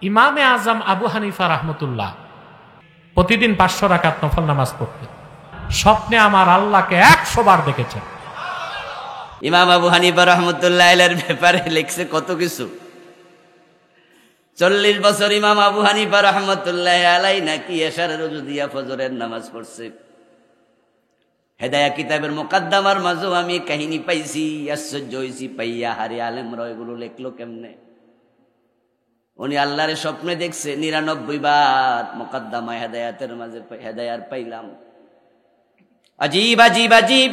ইমামে আজম আবু হানিফা রাহমাতুল্লাহ প্রতিদিন 500 রাকাত নফল নামাজ পড়তেন। স্বপ্নে আমার আল্লাহকে 100 বার দেখেছেন। ইমাম আবু হানিফা রাহমাতুল্লাহ আলাইহির ব্যাপারে লিখছে কত কিছু। 40 বছর ইমাম আবু হানিফা রাহমাতুল্লাহ আলাইহি নাকি এশারের ওযু দিয়া ফজরের নামাজ পড়ছে। হেদায়া কিতাবের মুকদ্দমার মাঝেও আমি কাহিনী পাইছি, আশ্চর্য হইছি পাইয়া। হারে আলেমরা এগুলো লেখলো কেমনে? উনি আল্লাহরে স্বপ্নে দেখছে 99 বার। মুকদ্দমা হেদায়াতের মাঝে হেদায়ার পাইলাম। আজীব আজীব আজীব,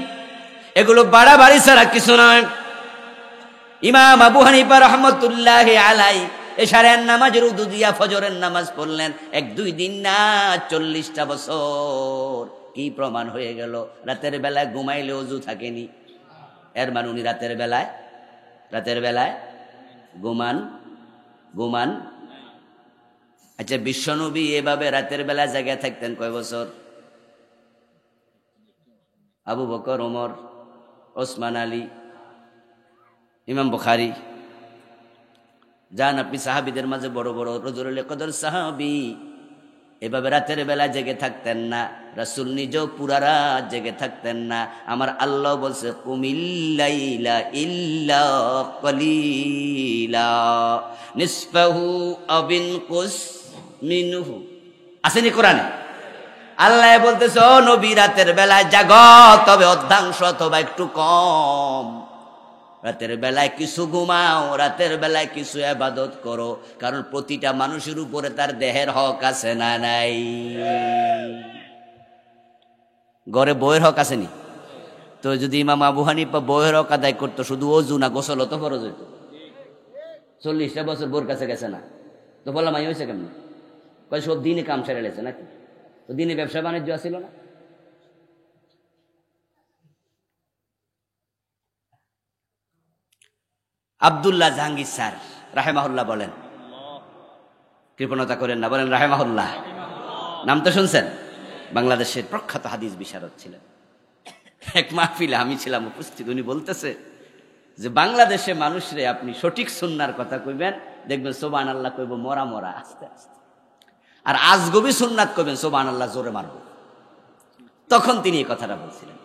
এগুলো বাড়াবাড়ি ছাড়া কিছু নয়। ইমাম আবু হানিফা রাহমাতুল্লাহি আলাইহি এশারের নামাজের উযু দিয়া ফজরের নামাজ পড়লেন 1-2 দিন না, 40টা বছর। কি প্রমাণ হয়ে গেল? রাতের বেলায় ঘুমাইলে ওযু থাকেনি। এর মানে উনি রাতের বেলায় ঘুমান। আচ্ছা, বিশ্বনবী এভাবে রাতের বেলায় জায়গায় থাকতেন কয় বছর? আবু বকর, ওমর, ওসমান আলী, ইমাম বুখারী। যান আপনি সাহাবীদের মাঝে বড় বড় রজুল কদর সাহাবী এভাবে রাতের বেলা জেগে থাকতেন না। রাসূল নিজেও পুরা রাত জেগে থাকতেন না। আমার আল্লাহ বলছে কুমিল লাইলা ইল্লা কলিলা নিসফাহু আবিন কুস মিনহু। আসেনি কোরআনে? আল্লাহ বলতেছে, ও নবী, রাতের বেলায় জাগো, তবে অর্ধাংশ অথবা একটু কম। রাতের বেলায় কিছু ঘুমাও, রাতের বেলায় কিছু ইবাদত করো। কারণ প্রতিটা মানুষের উপরে তার দেহের হক আছে না নাই? ঘরে বউয়ের হক আসেনি? তো যদি ইমাম আবু হানিফা বউয়ের হক আদায় করতো, শুধু ওযু না গোসল তো ফরজ হইত। 40টা বছর বউর কাছে গেছে না, তো বললাম আমি হয়েছে কেমন? কয় সব দিনে কাম সেরে লেছে নাকি? তো দিনে ব্যবসা বাণিজ্য আসিল না? আব্দুল্লাহ জাহাঙ্গীর স্যার রাহেমাহুল্লাহ বলেন, কৃপণতা করেন না, বলেন রাহেমাহুল্লাহ। নাম তো শুনছেন। বাংলাদেশের প্রখ্যাত হাদিস বিশারদ ছিলেন। এক মাহফিলে আমি ছিলাম উপস্থিত। উনি বলতেছে যে বাংলাদেশে মানুষরে আপনি সঠিক সুন্নার কথা কইবেন, দেখবেন সুবহানাল্লাহ কইব মরা মরা আস্তে আস্তে। আর আজগবি সুন্নাত কইবেন সুবহানাল্লাহ জোরে মারব। তখন তিনি এই কথাটা বলছিলেন।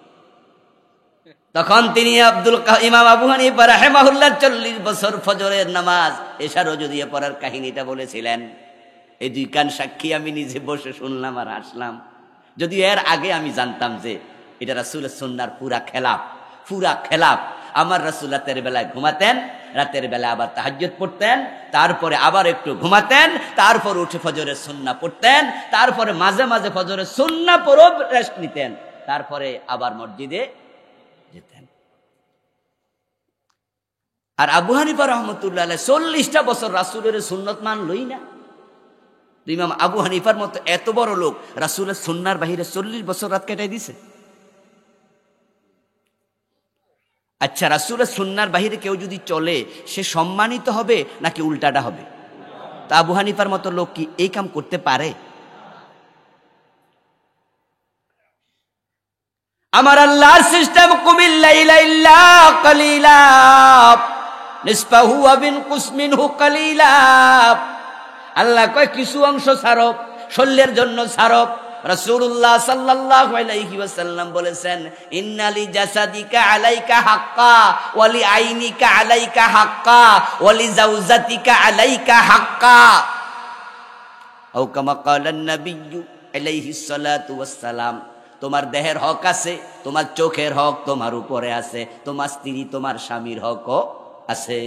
তখন তিনি ইমাম আবু হানিফা রাহিমাহুল্লাহ 40 বছর ফজরের নামাজ এশার ওযু দিয়ে পড়ার কাহিনীটা বলেছিলেন। এই 2 কান সাক্ষী আমি নিজে বসে শুনলাম আর হাসলাম। যদিও এর আগে আমি জানতাম যে এটা রাসূলের সুন্নাহর পুরা খেলাফ। আমার রাসূল রাতের বেলায় ঘুমাতেন, রাতের বেলা আবার তাহাজ্জুদ পড়তেন, তারপরে আবার একটু ঘুমাতেন, তারপর উঠে ফজরের সুন্নাহ পড়তেন, তারপরে মাঝে মাঝে ফজরের সুন্নাহ পড়ে রেস্ট নিতেন, তারপরে আবার মসজিদে যেতেন। আর আবু হানিফা রাহমাতুল্লাহ আলাইহি 40টা বছর রাসূলের সুন্নাত মানলই না। ইমাম আবু হানিফার মতো এত বড় লোক রাসূলের সুন্নাহর বাহিরে 40 বছর রাত কাটাই দিছে। আচ্ছা, রাসূলের সুন্নাহর বাহিরে কেউ যদি চলে সে সম্মানিত হবে নাকি উল্টাটা হবে? তা আবু হানিফার মতো লোক কি এই কাম করতে পারে? আমার আল্লাহর সিস্টেম কুমিল লাইলা ইল্লা কালিলা নিসফাহু ওয়া বিনকুস মিনহু কালিলা। আল্লাহ কয় কিছু অংশ ছাড়ব, শরীরের জন্য ছাড়ব। রাসূলুল্লাহ সাল্লাল্লাহু আলাইহি ওয়াসাল্লাম বলেছেন, ইন্নালি জাসাদিকা আলাইকা হাক্কা ওয়া লি আইনিকা আলাইকা হাক্কা ওয়া লি জাওজাতিকা আলাইকা হাক্কা। আও কামা ক্বালান নাবিয়্যু আলাইহিস সালাতু ওয়াস সালাম। তোমার দেহের হক আছে, তোমার চোখের হক তোমার উপরে আছে, তোমার স্ত্রী তোমার স্বামীর হকও আছে।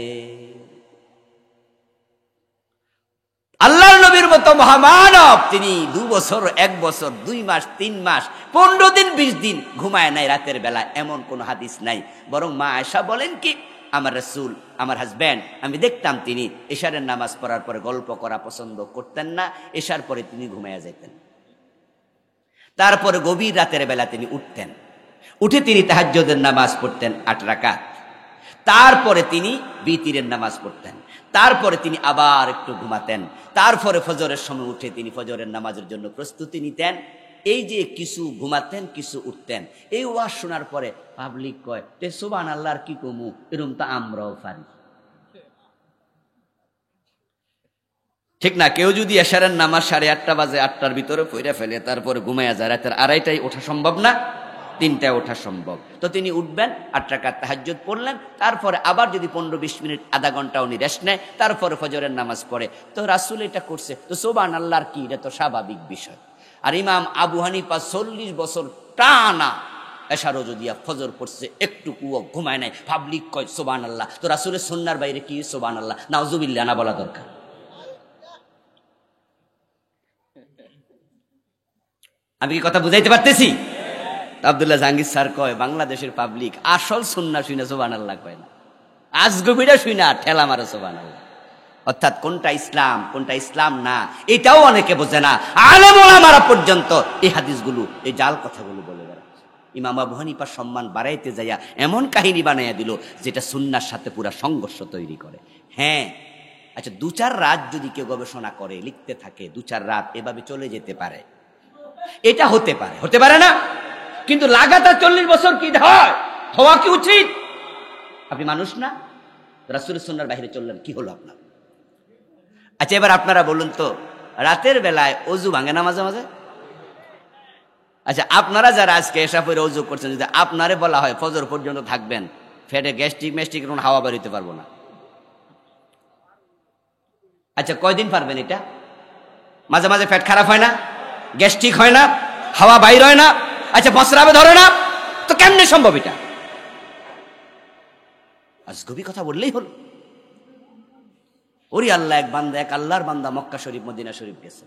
আল্লাহর নবীর মতো মহামানব তিনি 2 বছর, 1 বছর, 2 মাস, 3 মাস, 15 দিন, 20 দিন ঘুমায় নাই রাতের বেলা, এমন কোন হাদিস নাই। বরং মা আয়েশা বলেন কি, আমার রাসূল, আমার হাজব্যান্ড, আমি দেখতাম তিনি এশারের নামাজ পড়ার পরে গল্প করা পছন্দ করতেন না। এশার পরে তিনি ঘুমায়া যেতেন। তারপরে গভীর রাতের বেলা তিনি উঠতেন, উঠে তিনি তাহাজ্জুদের নামাজ পড়তেন 8 রাকাত। তারপরে তিনি বিতিরের নামাজ পড়তেন, তারপরে তিনি আবার একটু ঘুমাতেন, তারপরে ফজরের সময় উঠে তিনি ফজরের নামাজের জন্য প্রস্তুতি নিতেন। এই যে কিছু ঘুমাতেন কিছু উঠতেন, এই ওয়াজ শোনার পরে পাবলিক কয় তে সুবহানাল্লাহর কি কমু, এরকম তো আমরাও পারি। ঠিক না? কেউ যদি এশারের নামাজ 8:30 বাজে 8টার ভিতরে পড়ে ফেলে, তারপরে ঘুমাইয়া যায়, রাতের 2:30টায় ওঠা সম্ভব না, 3টায় ওঠা সম্ভব। তো তিনি উঠবেন, 8 রাকাত তাহাজ্জুদ পড়লেন, তারপরে আবার যদি 15-20 মিনিট আধা ঘন্টা উনি রেস্ট নেয়, তারপরে ফজরের নামাজ পড়ে। তো রাসূল এটা করছে, তো সুবহানাল্লাহর কি, এটা তো স্বাভাবিক বিষয়। আর ইমাম আবু হানিফা 40 বছর টানা এশার ওযু দিয়া ফজর পড়ছে, একটুকুও ঘুমায় নাই। পাবলিক কয় সুবহানাল্লাহ, তো রাসূলের সুন্নাহর বাইরে কি সুবহানাল্লাহ নাউজুবিল্লাহ না বলা দরকার? আমি কি কথা বুঝাইতে পারতেছি? আব্দুল্লাহ জাহাঙ্গীর স্যার কয়, বাংলাদেশের পাবলিক আসল সুন্নাহ শুনে সুবহানাল্লাহ কয় না, আজগবিটা শুনে ঠেলা মারে সুবহানাল্লাহ। অর্থাৎ কোনটা ইসলাম কোনটা ইসলাম না এটাও অনেকে বোঝে না। আলেম ওলামারা পর্যন্ত এই হাদিসগুলো, এই জাল কথাগুলো বলে বেড়াচ্ছে। ইমাম আবু হানিফার সম্মান বাড়াইতে যাইয়া এমন কাহিনী বানাইয়া দিল যেটা সুন্নাহর সাথে পুরা সংঘর্ষ তৈরি করে। হ্যাঁ, আচ্ছা, 2-4 রাত যদি কেউ গবেষণা করে, লিখতে থাকে, 2-4 রাত এভাবে চলে যেতে পারে, এটা হতে পারে, হতে পারে না? কিন্তু লাগাতার 40 বছর কি হয়, হওয়া কি উচিত? আপনি মানুষ না? রাসূলের সুন্নাহর বাইরে চললেন, কি হলো আপনার? আচ্ছা, এবার আপনারা বলুন তো, রাতের বেলায় অজু ভাঙে না মাঝে মাঝে? আচ্ছা, আপনারা যারা আজকে এসা পরে অজু করছেন, যদি আপনারে বলা হয় ফজর পর্যন্ত থাকবেন, ফেটে গ্যাস্ট্রিক কোনো হাওয়া বেরোতে পারবো না, আচ্ছা কয়দিন পারবেন এটা? মাঝে মাঝে পেট খারাপ হয় না, গ্যাস্ট্রিক হয় না, হাওয়া বাইর হয় না, আচ্ছা প্রস্রাবে ধরে না, তো কেমনে সম্ভব এটা? আজগবি কথা বললেই হলো। ওরে আল্লাহ, এক আল্লাহর বান্দা মক্কা শরীফ মদিনা শরীফ গেছে।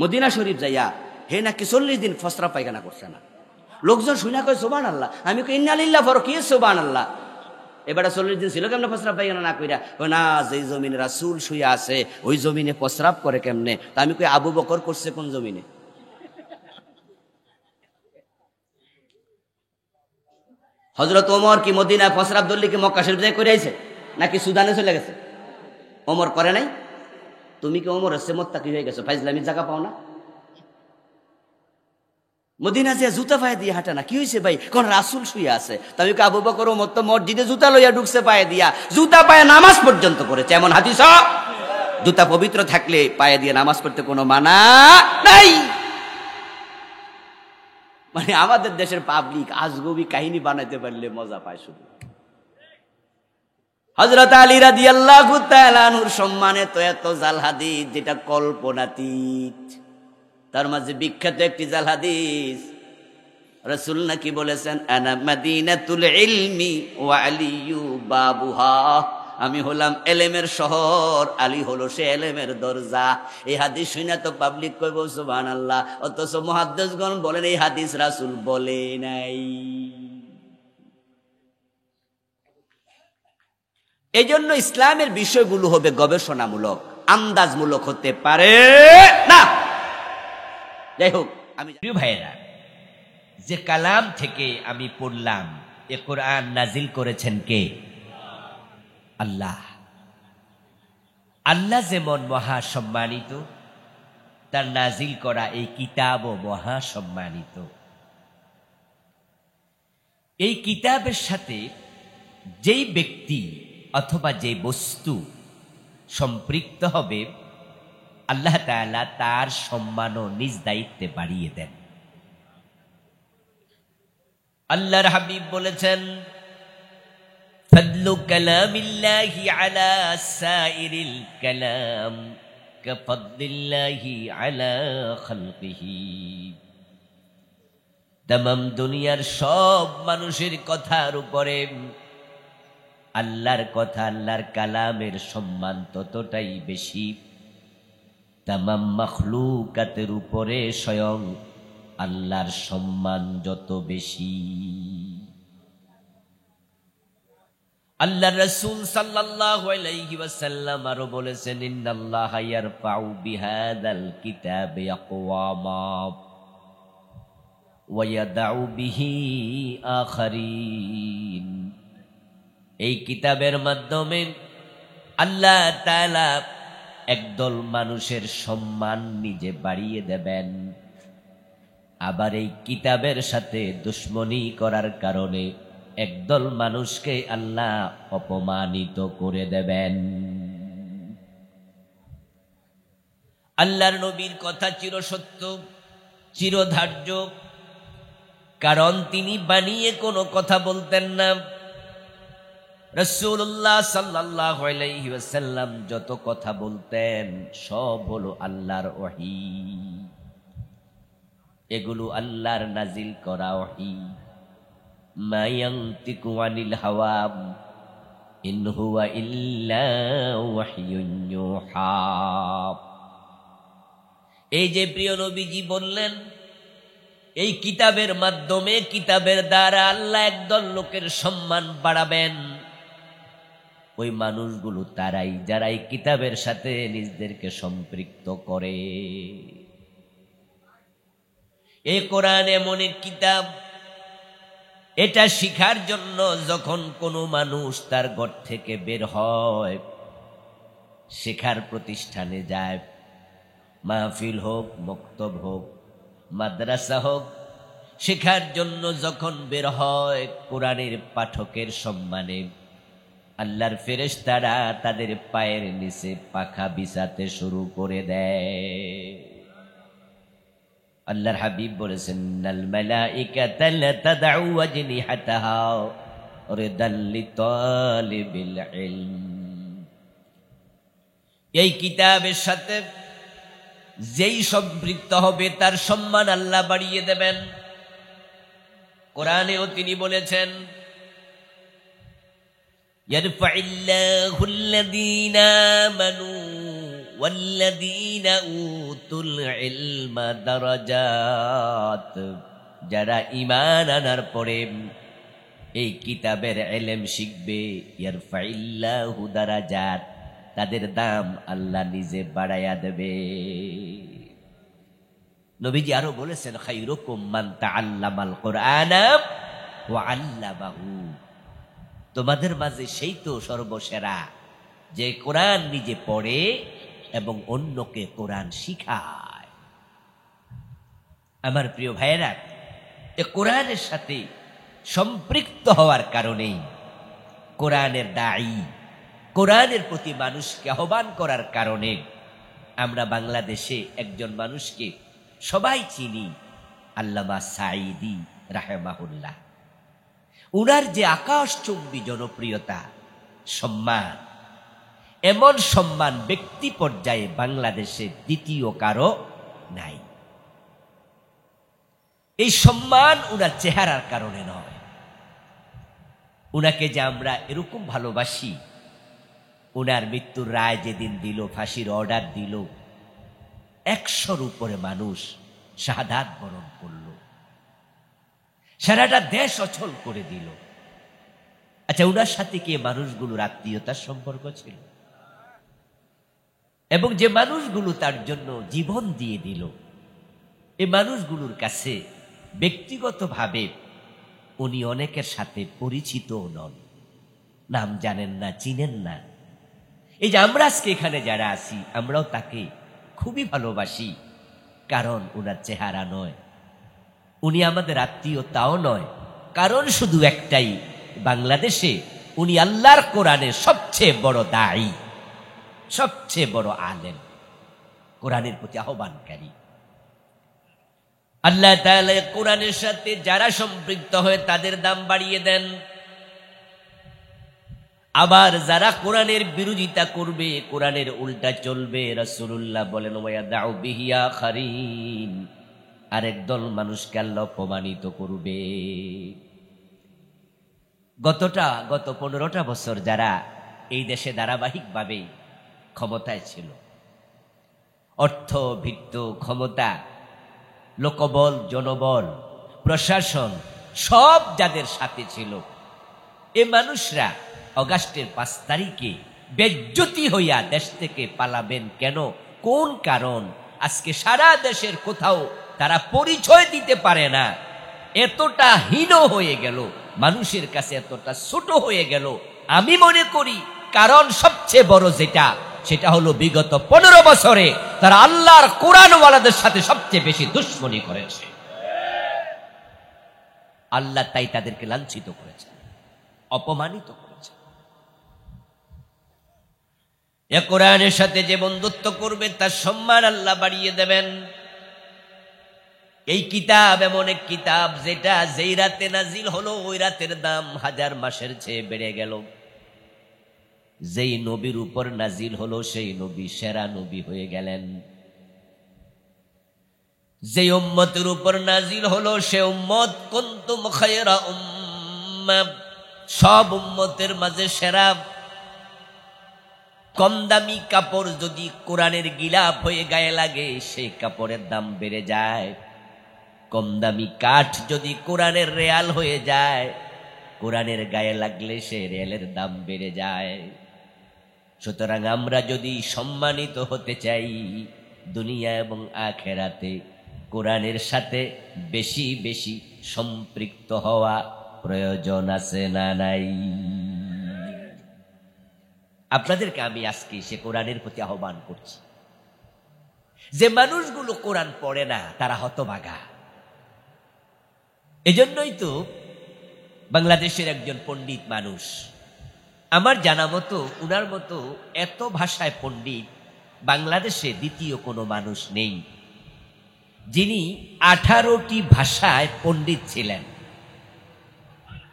মদিনা শরীফ যাইয়া হে নাকি 40 দিন ফসরা পায়খানা করছে না। লোকজন শুনে কয় সুবহানাল্লাহ, আমি কই ইন্না লিল্লাহি ওয়া কি সুবহানাল্লাহ। এবারে 40 দিন ছিল কেমনে ফসরা পায়খানা না কইরা? কই না, যেই জমিনে রাসূল শুয়ে আছে ওই জমিনে প্রস্রাব করে কেমনে? তা আমি কই আবু বকর করছে কোন জমিনে? হযরত ওমর কি মদিনায় প্রস্রাব দল্লি কি মক্কা শরীফ যাই করে আইছে, নাকি সুদানে চলে গেছে? ওমর করে নাই? তুমি কি ওমর হচ্ছে মোত্তাকি হয়ে গেছো, ফাইজলামির জায়গা পাও না? মদিনা যে জুতা পায়ে দিয়ে হাঁটে না, কি হয়েছে ভাই? কোন রাসূল শুয়ে আছে। তবে কি আবু বকর ওমর তো মসজিদে জুতা লইয়া ঢুকছে পায়ে দিয়া, জুতা পায়ে নামাজ পর্যন্ত করেছে, এমন হাদিস। জুতা পবিত্র থাকলে পায়ে দিয়ে নামাজ পড়তে কোনো মানা নাই। মানে আমাদের দেশের পাবলিক আজগবি কাহিনী বানাইতে পারলে মজা পায় শুধু। হযরত আলী রাদিয়াল্লাহু তাআলা আনহুর সম্মানে তো এত জাল হাদিস যেটা কল্পনাতীত। তার মাঝে বিখ্যাত একটি জাল হাদিস, রাসূল নাকি বলেছেন, আনা মাদিনাতুল ইলমি ওয়া আলিয়ু বাবুহা, আমি হলাম এলেমের শহর, আলী হলো সে এলেমের দরজা। এই হাদিস শুনে তো পাবলিক কইব সুবহানাল্লাহ, অথচ মুহাদ্দিসগণ বলেন এই হাদিস রাসূল বলে নাই। এই জন্য ইসলামের বিষয়গুলো হবে গবেষণামূলক, আন্দাজমূলক হতে পারে না। যাই হোক, আমি প্রিয় ভাইয়েরা, যে কালাম থেকে আমি পড়লাম, এ কোরআন নাজিল করেছেন কে? আল্লাহ। আল্লাহ যেমন মহা সম্মানিত, তার নাজিল করা এই কিতাবও মহা সম্মানিত। এই কিতাবের সাথে যেই ব্যক্তি অথবা যে বস্তু সম্পৃক্ত হবে, আল্লাহ তাআলা তার সম্মানও নিজ দায়িত্বে বাড়িয়ে দেন। আল্লাহর হাবিব বলেছেন, ফাদলু কালামিল্লাহি আলা সাইরিল কালাম কাফাদলিল্লাহি আলা খালকিহি। তামাম দুনিয়ার সব মানুষের কথার উপরে আল্লাহর কথা, আল্লাহর কালামের সম্মান ততটাই বেশি। তামাম মাখলুকাতের উপরে স্বয়ং আল্লাহর সম্মান যত বেশি। আল্লাহর রাসূল সাল্লাল্লাহু আলাইহি ওয়াসাল্লাম আরো বলেছেন, ইন্নাল্লাহা ইয়ারফাউ বিহাদাল কিতাবি আকওয়ামা ওয়া ইয়াদাউ বিহি আখারিন। এই কিতাবের মাধ্যমে আল্লাহ তাআলা একদল মানুষের সম্মান নিজে বাড়িয়ে দেবেন, আবার এই কিতাবের সাথে দুশমনি করার কারণে একদল মানুষকে আল্লাহ অপমানিত করে দেবেন। আল্লাহর নবীর কথা চিরসত্য, চিরধার্য, কারণ তিনি বানিয়ে কোনো কথা বলতেন না। রাসূলুল্লাহ সাল্লাল্লাহু আলাইহি ওয়াসাল্লাম যত কথা বলতেন সব হলো আল্লাহর ওহী, এগুলো আল্লাহর নাজিল করা ওহী। মা ইয়ানতিকু আনিল হাওয়া ইন হুয়া ইল্লা ওয়াহয়ুন ইউহা। এই যে প্রিয় নবীজি বললেন, এই কিতাবের মাধ্যমে, কিতাবের দ্বারা আল্লাহ একদল লোকের সম্মান বাড়াবেন। ওই মানুষগুলো তারাই যারা এই কিতাবের সাথে নিজেদেরকে সম্পৃক্ত করে। এই কোরআন এমন এক কিতাব, এটা শিখার জন্য যখন কোনো মানুষ তার ঘর থেকে বের হয়, শেখার প্রতিষ্ঠানে যায়, মাহফিল হোক, মক্তব হোক, মাদ্রাসা হোক, শেখার জন্য যখন বের হয়, কোরআনের পাঠকের সম্মানে আল্লাহর ফেরেশতারা তাদের পায়ের নিচে পাখা বিছাতে শুরু করে দেয়। আল্লাহর হাবিব বলেছেন, নাল মালাইকাতা লা তাদউ আজনিহাতাহা রিদাল লিতালিবিল ইলম। এই কিতাবের সাথে যেই সম্পৃক্ত হবে তার সম্মান আল্লাহ বাড়িয়ে দেবেন। কোরআনেও তিনি বলেছেন, ইয়ারফাইল্লাহু আল্লাযীনা আমানু ওয়াল্লাযীনা উতুল ইলমা দারাজাত। যারা ঈমান আনার পরে এই কিতাবের ইলম শিখবে, ইয়ারফাইল্লাহু দারাজাত, তাদের দাম আল্লাহ নিজে বাড়াইয়া দেবে। নবীজি আরো বলেছেন, খায়রুকুম মান তাআল্লামাল কুরআনা ওয়া আল্লামাহু। তোমাদের মাঝে সেই তো সর্বসেরা যে কোরআন নিজে পড়ে এবং অন্যকে কোরআন শিখায়। আমার প্রিয় ভাইয়েরা, এ কোরআনের সাথে সম্পৃক্ত হওয়ার কারণেই কোরআনের দায়ী, কোরআনের প্রতি মানুষকে আহ্বান করার কারণে আমরা বাংলাদেশে একজন মানুষকে সবাই চিনি, আল্লামা সাঈদী রাহিমাহুল্লাহ। উনার যে আকাশচুম্বী জনপ্রিয়তা, সম্মান, এমন সম্মান ব্যক্তি পর্যায়ে বাংলাদেশে দ্বিতীয় কারো নাই। এই সম্মান উনার চেহারার কারণে নয়। উনাকে যে আমরা এরকম ভালোবাসি, উনার মৃত্যুর রায় যেদিন দিল, ফাঁসির অর্ডার দিল, 100-র উপরে মানুষ শাহাদাত বরণ করল, সারাটা দেশ অচল করে দিল। আচ্ছা, উনার সাথে কি মানুষগুলোর আত্মীয়তার সম্পর্ক ছিল? এবং যে মানুষগুলো তার জন্য জীবন দিয়ে দিল, এই মানুষগুলোর কাছে ব্যক্তিগতভাবে উনি অনেকের সাথে পরিচিত নন, নাম জানেন না, চিনেন না। এই যে আমরা আজকে এখানে যারা আছি, আমরাও তাকে খুবই ভালোবাসি, কারণ উনার চেহারা নয়, উনি আমাদের আত্মীয় তাও নয়, কারণ শুধু একটাই, বাংলাদেশে উনি আল্লাহর কোরআনের সবচেয়ে বড় দায়ী, সবচেয়ে বড় আলেম, কোরআনের প্রতি আহ্বানকারী। আল্লাহ তাআলা কোরআনের সাথে যারা সম্পৃক্ত হয় তাদের দাম বাড়িয়ে দেন। আবার যারা কোরআনের বিরোধিতা করবে, কোরআনের উল্টা চলবে, রাসূলুল্লাহ বলেন, ওয়ায়াদাউ বিহি আখারিন, আরেক দল মানুষকে আল্লাহ অপমানিত করবে। গত 15টা বছর যারা এই দেশে ধারাবাহিকভাবে ক্ষমতায় ছিল, অর্থ, ভিত্ত, ক্ষমতা, লোকবল, জনবল, প্রশাসন সব যাদের সাথে ছিল, এ মানুষরা অগাস্টের 5 তারিখে বেজ্জতি হইয়া দেশ থেকে পালাবেন কেন? কোন কারণ? আজকে সারা দেশের কোথাও তারা পরিচয় দিতে পারে না, এতটা হীন হয়ে গেল, মানুষের কাছে এতটা ছোট হয়ে গেল। আমি মনে করি কারণ সবচেয়ে বড় যেটা, সেটা হলো বিগত 15 বছরে তারা আল্লাহর কোরআনওয়ালাদের সাথে সবচেয়ে বেশি দুশ্মনী করেছে। আল্লাহ তাই তাদেরকে লাঞ্ছিত করেছে, অপমানিত করেছে। এ কোরআনের সাথে যে বন্ধুত্ব করবে তার সম্মান আল্লাহ বাড়িয়ে দেবেন। এই কিতাব এমন এক কিতাব যেটা যেই রাতে নাজিল হলো ওই রাতের দাম 1000 মাসের চেয়ে বেড়ে গেল। যেই নবীর উপর নাজিল হলো সেই নবী সেরা নবী হয়ে গেলেন। যে উম্মতের উপর নাজিল হলো সে উম্মত কুনতুম খায়রা উম্মাহ, সব উম্মতের মাঝে সেরা। কম দামি কাপড় যদি কোরআনের গিলাফ হয়ে গায়ে লাগে সেই কাপড়ের দাম বেড়ে যায়। কম দামি কাঠ যদি কোরআনের রেয়াল হয়ে যায়, কোরআনের গায়ে লাগলে সে রেয়ালের দাম বেড়ে যায়। সুতরাং আমরা যদি সম্মানিত হতে চাই দুনিয়া এবং আখেরাতে, কোরআনের সাথে বেশি বেশি সম্পৃক্ত হওয়া প্রয়োজন আছে না নাই? আপনাদেরকে আমি আজকে সে কোরআনের প্রতি আহ্বান করছি। যে মানুষগুলো কোরআন পড়ে না তারা হতভাগা। এজন্যই তো বাংলাদেশের একজন পণ্ডিত মানুষ, আমার জানা মতো উনার মতো এত ভাষায় পণ্ডিত বাংলাদেশে দ্বিতীয় কোনো মানুষ নেই, যিনি 18টি ভাষায় পণ্ডিত ছিলেন।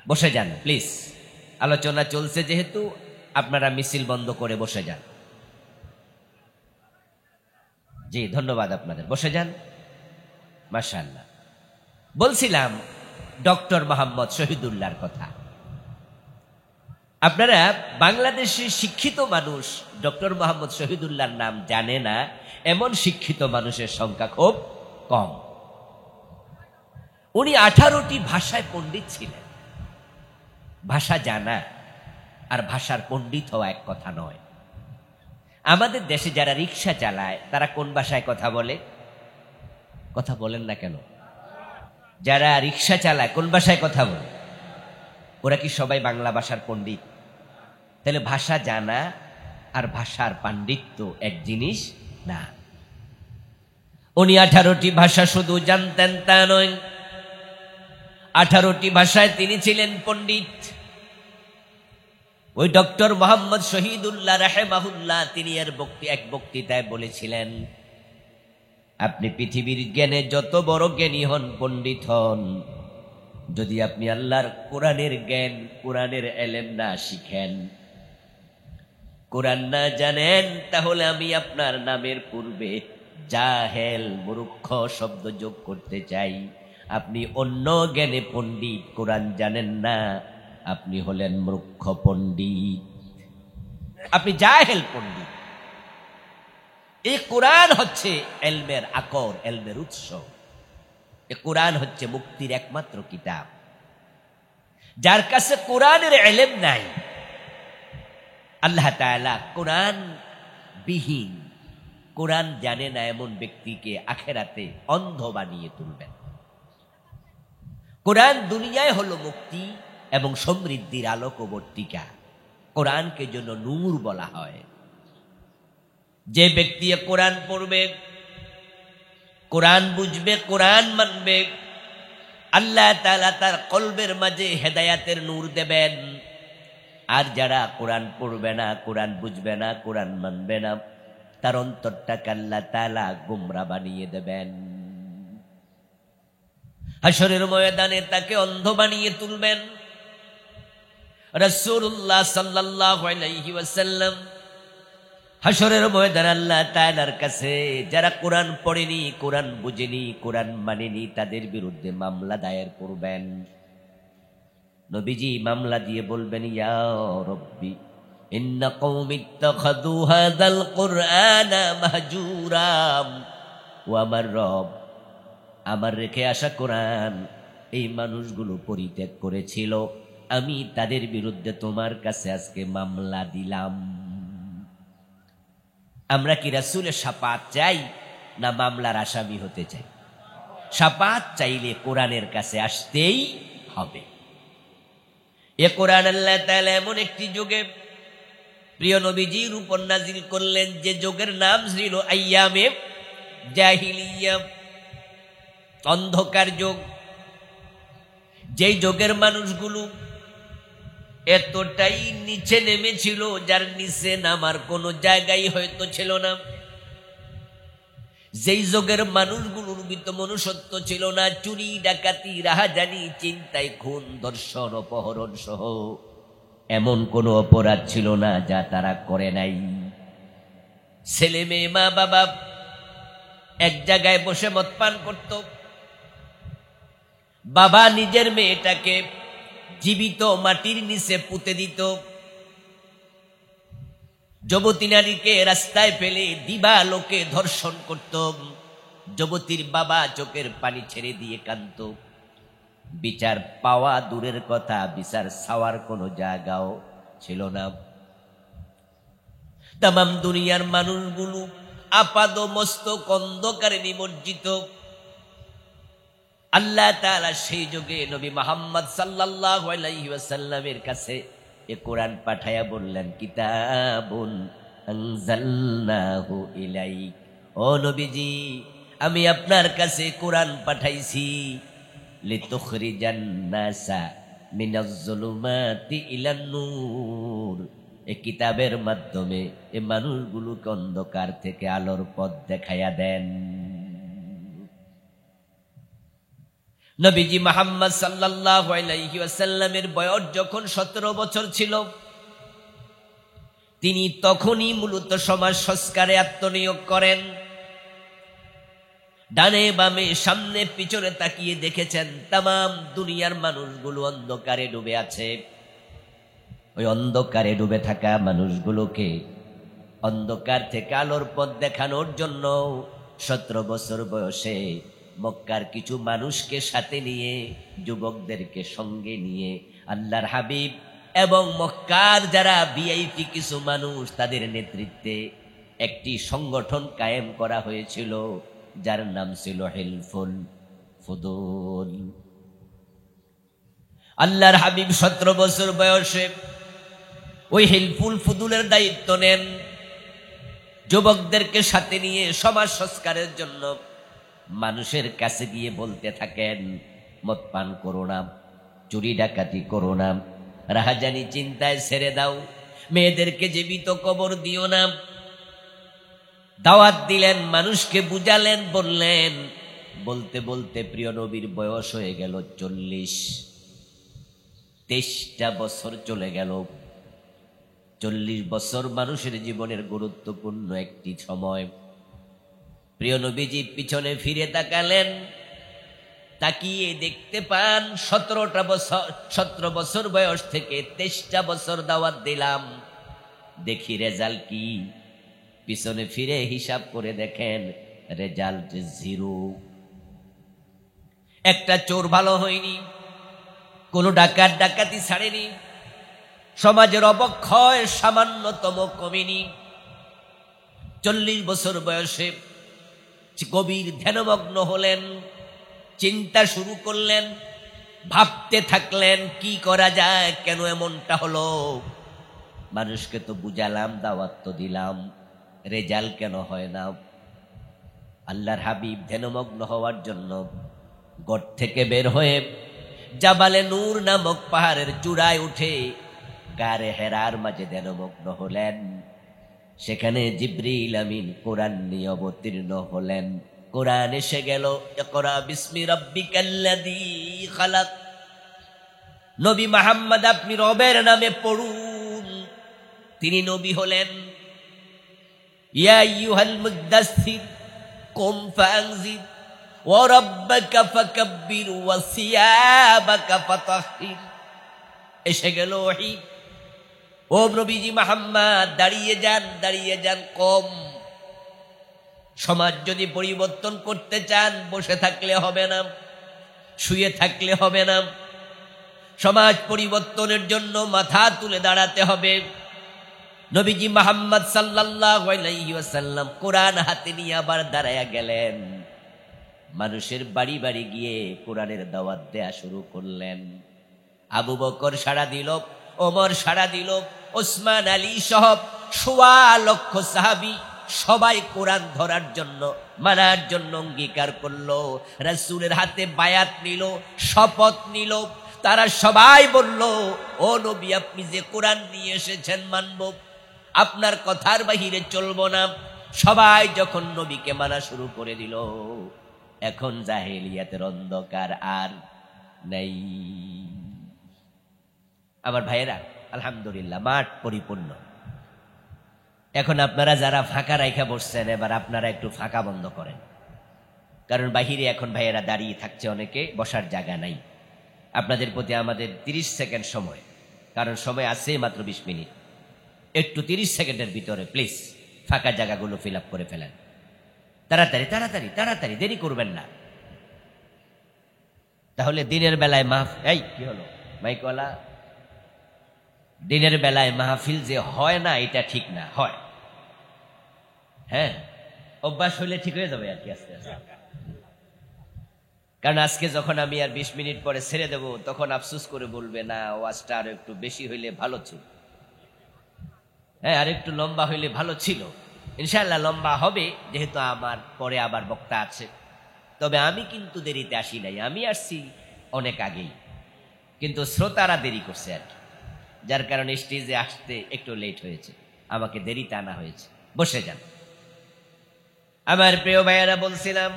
বসে যান প্লিজ, আলোচনা চলছে যেহেতু আপনারা মিছিল বন্ধ করে বসে যান। জি ধন্যবাদ আপনাদের, বসে যান। মাশাআল্লাহ। বলছিলাম ডক্টর মোহাম্মদ শহীদুল্লাহর কথা। আপনারা বাংলাদেশের শিক্ষিত মানুষ ডক্টর মোহাম্মদ শহীদুল্লাহর নাম জানে না এমন শিক্ষিত মানুষের সংখ্যা খুব কম। উনি 18টি ভাষায় পণ্ডিত ছিলেন। ভাষা জানা আর ভাষার পণ্ডিত হওয়া এক কথা নয়। আমাদের দেশে যারা রিক্সা চালায় তারা কোন ভাষায় কথা বলে? কথা বলেন না কেন? যারা রিক্সা চালায় কোন ভাষায় কথা বলে? ওরা কি সবাই বাংলা ভাষার পণ্ডিত? তাহলে ভাষা জানা আর ভাষার পাণ্ডিত্য এক জিনিস না। উনি 18টি ভাষা শুধু জানতেন তা নয়, 18টি ভাষায় তিনি ছিলেন পণ্ডিত। ওই ডক্টর মোহাম্মদ শহীদুল্লাহ রাহিমাহুল্লাহ তিনি এক বক্তৃতায় বলেছিলেন, আপনি পৃথিবীর জ্ঞানে যত বড় জ্ঞানী হন, পণ্ডিত হন, যদি আপনি আল্লাহর কোরআনের জ্ঞান, কোরআনের এলেম না শিখেন, কোরআন না জানেন, তাহলে আমি আপনার নামের পূর্বে জাহেল, মূর্খ শব্দ যোগ করতে চাই। আপনি অন্য জ্ঞানে পণ্ডিত, কোরআন জানেন না, আপনি হলেন মূর্খ পণ্ডিত, আপনি জাহেল পণ্ডিত। এই কোরআন হচ্ছে এলমের আকর, এলমের উৎস। এই কোরআন হচ্ছে মুক্তির একমাত্র কিতাব। যার কাছে কোরআনের এলেম নাই, আল্লাহ তাআলা কোরআন বিহীন, কোরআন জানে না এমন ব্যক্তিকে আখেরাতে অন্ধ বানিয়ে তুলবেন। কোরআন দুনিয়ায় হলো মুক্তি এবং সমৃদ্ধির আলোকবর্তিকা। কোরআনকে জন্য নূর বলা হয়। যে ব্যক্তি কোরআন পড়বে, কোরআন বুঝবে, কোরআন মানবে, আল্লাহ তাআলা তার কলবের মাঝে হেদায়াতের নূর দেবেন। আর যারা কোরআন পড়বে না, কোরআন বুঝবে না, কোরআন মানবে না, তার অন্তরটাকে আল্লাহ তাআলা গোমরা বানিয়ে দেবেন। হাশরের ময়দানে তাকে অন্ধ বানিয়ে তুলবেন। রাসূলুল্লাহ সাল্লাল্লাহু আলাইহি ওয়াসাল্লাম হাশরের ময়দানে আল্লাহ তাআলার কাছে যারা কোরআন পড়েনি, কোরআন বুঝেনি, কোরআন মানেনি, তাদের বিরুদ্ধে মামলা দায়ের করবেন। নবীজি মামলা দিয়ে বলবেন, ইয়া রাব্বি ইন্না কওমি ইত্তাখাযু হাযাল কুরআনা মাহজুরা। ও আমার রব, আমার রেখে আসা কোরআন এই মানুষগুলো পরিত্যাগ করেছিল, আমি তাদের বিরুদ্ধে তোমার কাছে আজকে মামলা দিলাম। আমরা কি রাসূলের শাফাত চাই না মামলার আসামি হতে চাই? শাফাত চাইলে কোরআনের কাছে আসতেই হবে। এ কোরআন আল্লাহ তাআলা এমন একটি যুগে প্রিয় নবীজির উপর নাজিল করলেন যে যুগের নাম ছিল আইয়ামে জাহিলিয়া, অন্ধকার যুগ। যেই যুগের মানুষগুলো এতটাই নিচে নেমেছিল যার নিচে নামার কোনো জায়গায় হয়তো ছিল না। যেই যুগের মানুষগুলোর ভিতর মনুষ্যত্ব ছিল না, চুরি ডাকাতি রাহাজানি চিন্তায় খুন ধর্ষণ অপহরণ সহ এমন কোনো অপরাধ ছিল না যা তারা করে নাই। ছেলে মেয়ে মা বাবা এক জায়গায় বসে মদ পান করত। বাবা নিজের মেয়েটাকে জীবিত মাটির নিচে পুঁতে দিত। যুবতী নারীকে রাস্তায় ফেলে দিবা লোকে ধর্ষণ করত। যুবতীর বাবা চোখের পানি ছেড়ে দিয়ে কাঁদত। বিচার পাওয়া দূরের কথা, বিচার চাওয়ার কোনো জায়গাও ছিল না। তামাম দুনিয়ার মানুষগুলো আপাদ মস্তক অন্ধকারে নিমজ্জিত। আল্লাহ তাআলা সেই যুগে নবী মুহাম্মদ সাল্লাল্লাহু আলাইহি ওয়াসাল্লামের কাছে এ কোরআন পাঠায়া বললেন, কিতাবুন আনজালনাহু ইলাইক, ও নবীজি আমি আপনার কাছে কোরআন পাঠাইছি, লিতুখরিজান নাসা মিনাজ যুলুমাতি ইলান নূর, এই কিতাবের মাধ্যমে এই মানুষগুলোকে অন্ধকার থেকে আলোর পথ দেখাইয়া দেন। নবীজি মুহাম্মদ সাল্লাল্লাহু আলাইহি ওয়াসাল্লামের বয়স যখন 17 বছর ছিল, তিনি তখনই মূলত সমাজ সংস্কারে আত্মনিয়োগ করেন। ডানে বামে সামনে পিছনে তাকিয়ে দেখেছেন তামাম দুনিয়ার মানুষগুলো অন্ধকারে ডুবে আছে। ওই অন্ধকারে ডুবে থাকা মানুষগুলোকে অন্ধকার থেকে আলোর পথ দেখানোর জন্য 17 বছর বয়সে মক্কার কিছু মানুষকে সাথে নিয়ে, যুবকদেরকে সঙ্গে নিয়ে আল্লাহর হাবিব এবং মক্কার যারা ভিআইপি কিছু মানুষ তাদের নেতৃত্বে একটি সংগঠন কায়েম করা হয়েছিল, যার নাম ছিল হিলফুল ফুদুল। আল্লাহর হাবিব 17 বছর বয়সে ওই হিলফুল ফুদুলের দায়িত্ব নেন। যুবকদেরকে সাথে নিয়ে সমাজ সংস্কারের জন্য মানুষের কাছে গিয়ে বলতে থাকেন, মদ পান করো না, চুরি ডাকাতি করো না, রাহাজানি চিন্তায় ছেড়ে দাও, মেয়েদেরকে জীবিত কবর দিও না। দাওয়াত দিলেন, মানুষকে বুঝালেন, বললেন। বলতে বলতে প্রিয় নবীর বয়স হয়ে গেল 40। 23টা বছর চলে গেল। 40 বছর মানুষের জীবনের গুরুত্বপূর্ণ একটি সময়। প্রিয় নবীজি পিছনে ফিরে তাকালেন, তাকিয়ে দেখতে পান 17 বছর বয়স থেকে 23টা বছর দাওয়াত দিলাম, দেখি রেজাল্ট কি। পিছনে ফিরে হিসাব করে দেখেন রেজাল্ট 0। একটা চোর ভালো হয়নি, কোনো ডাকাতি ছাড়েনি, সমাজের অবক্ষয় সামান্যতম কমেনি। 40 বছর বয়সে গভীর ধ্যানমগ্ন হলেন, চিন্তা শুরু করলেন, ভাবতে থাকলেন কি করা যায়, কেন এমনটা হলো। মানুষকে তো বুঝালাম, দাওয়াত তো দিলাম, রেজাল্ট কেন হয় না। আল্লাহর হাবিব ধ্যানমগ্ন হওয়ার জন্য ঘর থেকে বের হয়ে জাবালে নূর নামক পাহাড়ের চূড়ায় উঠে গারে হেরার মাঝে ধ্যানমগ্ন হলেন। সেখানে জিবরিল আমিন কোরআন নিয়ে অবতীর্ণ হলেন। কোরআন এসে গেল, ইকরা বিসমি রাব্বিকাল্লাযী খালাক। নবী মুহাম্মদ আপনি রবের নামে পড়ুন। তিনি নবী হলেন। ইয়া আইয়ুহাল মুদ্দাসসির কুম ফাআনজির ওয়া রাব্বাকা ফাকাব্বির ওয়া সিয়াবাকা ফাতাহহির। এসে গেল ওহী। ও নবীজি মুহাম্মদ দাঁড়িয়ে যান, কম। সমাজ যদি পরিবর্তন করতে চান বসে থাকলে হবে না, শুয়ে থাকলে হবে না। সমাজ পরিবর্তনের জন্য মাথা তুলে দাঁড়াতে হবে। নবীজি মুহাম্মদ সাল্লাল্লাহু আলাইহি ওয়াসাল্লাম কোরআন হাতে নিয়ে আবার দাঁড়ায়া গেলেন। মানুষের বাড়ি বাড়ি গিয়ে কোরআনের দাওয়াত দেয়া শুরু করলেন। আবু বকর সাড়া দিল, ওমর সাড়া দিল, ওসমান আলী সহ 1.25 লক্ষ সাহাবী সবাই কোরআন ধরার জন্য, মানার জন্য অঙ্গীকার করলো। রাসূলের হাতে বায়াত নিল, শপথ নিল। তারা সবাই বলল, ও নবী, আপনি যে কোরআন নিয়ে এসেছেন মানব, আপনার কথার বাহিরে চলবো না। সবাই যখন নবীকে মানা শুরু করে দিল, এখন জাহেলিয়াতের অন্ধকার আর নেই। আমার ভাইয়েরা, আলহামদুলিল্লাহ মাঠ পরিপূর্ণ। এখন আপনারা যারা ফাঁকা রাইখা বসছেন, এবার আপনারা একটু ফাঁকা বন্ধ করেন, কারণ বাহিরে এখন ভাইয়েরা দাঁড়িয়ে থাকছে, অনেকে বসার জায়গা নাই। আপনাদের প্রতি আমাদের 30 সেকেন্ড সময়, কারণ সময় আছে মাত্র 20 মিনিট। একটু 30 সেকেন্ডের ভিতরে প্লিজ ফাঁকা জায়গাগুলো ফিল আপ করে ফেলেন। তাড়াতাড়ি তাড়াতাড়ি তাড়াতাড়ি, দেরি করবেন না। তাহলে দিনের বেলায় এই কি হলো মাইকওয়ালা, দিনের বেলায় মাহফিল যে হয় না এটা ঠিক না, হয়। হ্যাঁ, অভ্যাস হইলে ঠিক হয়ে যাবে আর কি, আস্তে আস্তে। কারণ আজকে যখন আমি আর 20 মিনিট পরে ছেড়ে দেব, তখন আফসোস করে বলবে, না ওয়াজটা আর একটু বেশি হইলে ভালো ছিল, হ্যাঁ আর একটু লম্বা হইলে ভালো ছিল। ইনশাআল্লাহ লম্বা হবে, যেহেতু আমার পরে আবার বক্তা আছে। তবে আমি কিন্তু দেরিতে আসি নাই, আমি আসছি অনেক আগেই, কিন্তু শ্রোতারা দেরি করছে আর কি, যার কারণে স্টেজে আসতে একটু লেট হয়েছে, আমাকে দেরিতে আনা হয়েছে। বসে যান। আমার প্রিয় ভাইয়েরা, বলছিলাম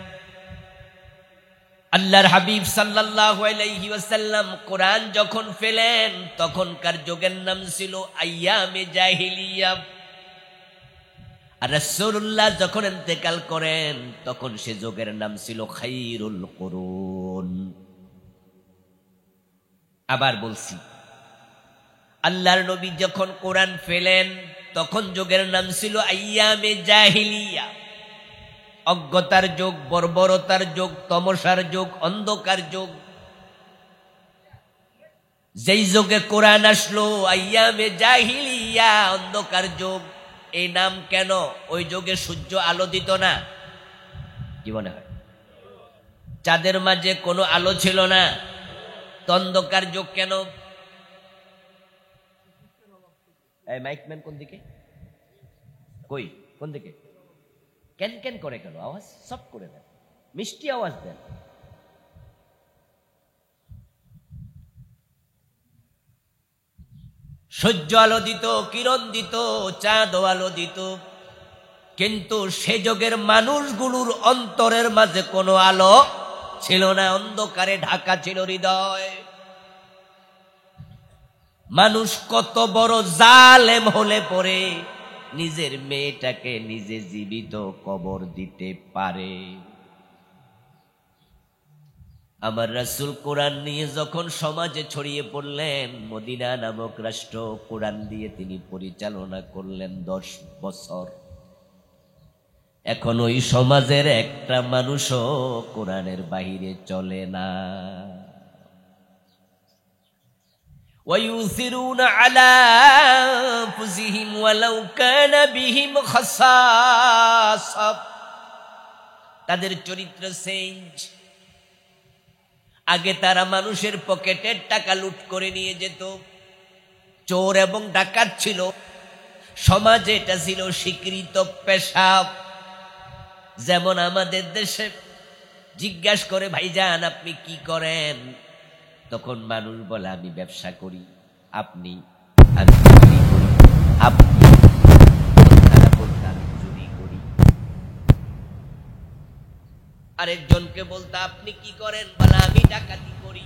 আল্লাহর হাবিব সাল্লাল্লাহু আলাইহি ওয়াসাল্লাম কোরআন যখন ফেলেন, তখনকার যুগের নাম ছিল আইয়ামে জাহিলিয়া। আর রাসূলুল্লাহ যখন ইন্তেকাল করেন, তখন সে যুগের নাম ছিল খায়রুল কুরুন। আবার বলছি, আল্লাহর নবী যখন কোরআন ফেলেন, তখন যুগের নাম ছিল আইয়ামে জাহিলিয়া। অজ্ঞতার যুগ, বর্বরতার যুগ, তমসার যুগ, অন্ধকার যুগ। যেই যুগে কোরআন আসলো, আইয়ামে জাহিলিয়া, অন্ধকার যুগ। এই নাম কেন? ওই যুগে সূর্য আলো দিত না, কি মনে হয়? চাঁদের মাঝে কোনো আলো ছিল না, তো অন্ধকার যুগ কেন? এই মাইকম্যান কোন দিকে? কই, কোন দিকে? কেন কেন করে কেন? আওয়াজ সব করে দেন, মিষ্টি আওয়াজ দেন। সূর্য আলো দিত, কিরণ দিত, চাঁদ আলো দিত, কিন্তু সে যুগের মানুষগুলোর অন্তরের মাঝে কোনো আলো ছিল না, অন্ধকারে ঢাকা ছিল হৃদয়। মানুষ কত বড় জালেম হলে পরে নিজের মেয়েটাকে নিজে জীবিত কবর দিতে পারে। আমার রাসূল কোরআন নিয়ে যখন সমাজে ছড়িয়ে পড়লেন, মদিনা নামক রাষ্ট্র কোরআন দিয়ে তিনি পরিচালনা করলেন 10 বছর। এখন ওই সমাজের একটা মানুষও কোরআনের বাহিরে চলে না। وَيُؤْثِرُونَ عَلَى أَنفُسِهِمْ وَلَوْ كَانَ بِهِمْ خَصَاصَةٌ। তাদের চরিত্র চেঞ্জ। আগে তারা মানুষের পকেটের টাকা লুট করে নিয়ে যেত, চোর এবং ডাকাত ছিল, সমাজে এটা ছিল স্বীকৃত পেশা। যেমন আমাদের দেশে জিজ্ঞাসা করে, ভাইজান আপনি কি করেন? তখন মানুষ বলে, আমি ব্যবসা করি। আপনি? আমি চুরি করি। আপনি? তারা বলতে, আমি চুরি করি। আরেকজনকে বলতে, আপনি কি করেন? বলে, আমি ডাকাতি করি।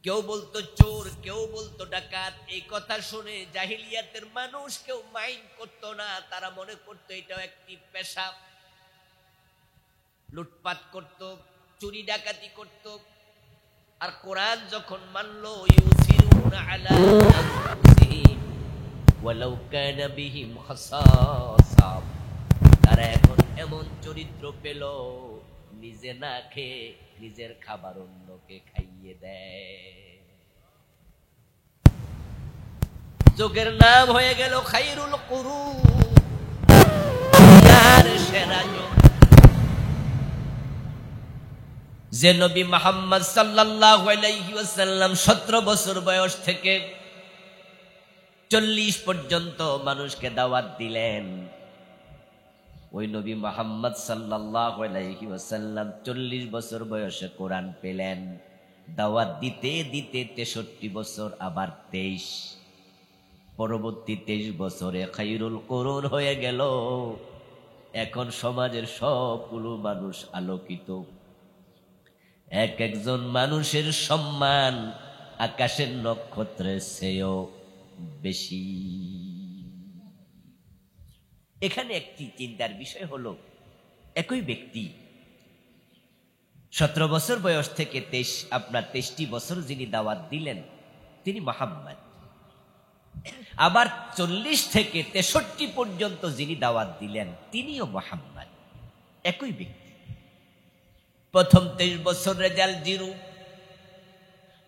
কেউ বলতো চোর, কেউ বলতো ডাকাত। এই কথা শুনে জাহিলিয়াতের মানুষ কেউ মাইন্ড করতো না, তারা মনে করতো এটাও একটি পেশা। লুটপাট করত, চুরি ডাকাতি করত। আর কোরআন যখন মানলো, ইউসিরুনা আলা আনফুসিহিম ওয়ালাউ কানা বিহিম খাসাসা, তারা এখন এমন চরিত্র পেল, নিজে না খেয়ে নিজের খাবার অন্যকে খাইয়ে দেয়। যুগের নাম হয়ে গেল খায়রুল কুরুন, সেরা যুগ। যে নবী মুহাম্মদ সাল্লাল্লাহু আলাইহি ওয়াসাল্লাম 17 বছর বয়স থেকে 40 পর্যন্ত মানুষকে দাওয়াত দিলেন, ওই নবী মুহাম্মদ সাল্লাল্লাহু আলাইহি ওয়াসাল্লাম 40 বছর বয়সে কোরআন পেলেন। দাওয়াত দিতে দিতে 63 বছর, আবার 23, পরবর্তী 23 বছরে খায়রুল কুরুন হয়ে গেল। এখন সমাজের সবগুলো মানুষ আলোকিত। এক একজন মানুষের সম্মান আকাশের নক্ষত্রের চেয়েও বেশি। এখানে একটি চিন্তার বিষয় হলো, একই ব্যক্তি 17 বছর বয়স থেকে 23টি বছর যিনি দাওয়াত দিলেন তিনি মুহাম্মদ, আবার 40 থেকে 63 পর্যন্ত যিনি দাওয়াত দিলেন তিনিও মুহাম্মদ, একই ব্যক্তি। প্রথম 23 বছর রেজাল্ট 0,